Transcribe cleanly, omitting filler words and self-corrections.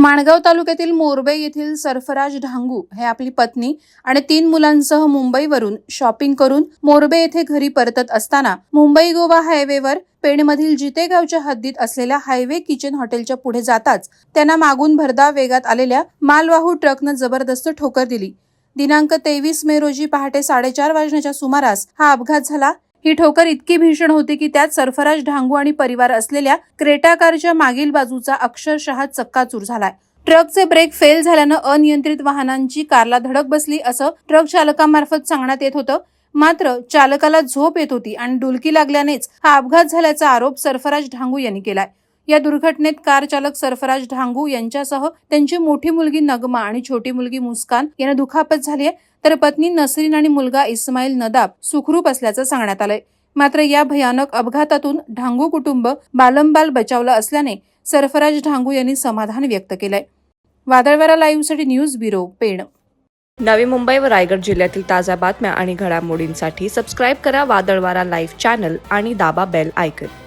माणगाव तालुक्यातील मोरबे येथील सरफराज ढांगू हे आपली पत्नी आणि 3 मुलांसह मुंबईवरून शॉपिंग करून मोरबे येथे घरी परतत असताना मुंबई गोवा हायवेवर पेणमधील जितेगावच्या हद्दीत असलेल्या हायवे किचन हॉटेलच्या पुढे जाताच त्यांना मागून भरधाव वेगात आलेल्या मालवाहू ट्रकनं जबरदस्त ठोकर दिली। दिनांक 23 मे रोजी पहाटे 4:30 वाजण्याच्या सुमारास हा अपघात झाला। ही ठोकर इतकी भीषण होती की त्यात सरफराज ढांगू आणि परिवार असलेल्या क्रेटा कारच्या मागील बाजूचा अक्षरशः चक्काचूर झालाय। ट्रकचे ब्रेक फेल झाल्यानं अनियंत्रित वाहनांची कारला धडक बसली असं ट्रक चालकामार्फत सांगण्यात येत होतं। मात्र चालकाला झोप येत होती आणि डुलकी लागल्यानेच हा अपघात झाल्याचा आरोप सरफराज ढांगू यांनी केलाय। या दुर्घटनेत कार चालक सरफराज ढांगू यांच्यासह त्यांची मोठी मुलगी नगमा आणि छोटी मुलगी मुस्कान यांना दुखापत झाली आहे, तर पत्नी नसरीन आणि मुलगा इस्माईल नदाब सुखरूप असल्याचं सांगण्यात आलंय। मात्र या भयानक अपघातातून ढांगू कुटुंब बालंबाल बचावलं असल्याने सरफराज ढांगू यांनी समाधान व्यक्त केलंय। वादळवारा लाईव्हसाठी न्यूज ब्युरो, पेण। नवी मुंबई व रायगड जिल्ह्यातील ताज्या बातम्या आणि घडामोडींसाठी सबस्क्राईब करा वादळवारा लाईव्ह चॅनल आणि दाबा बेल आयकॉन।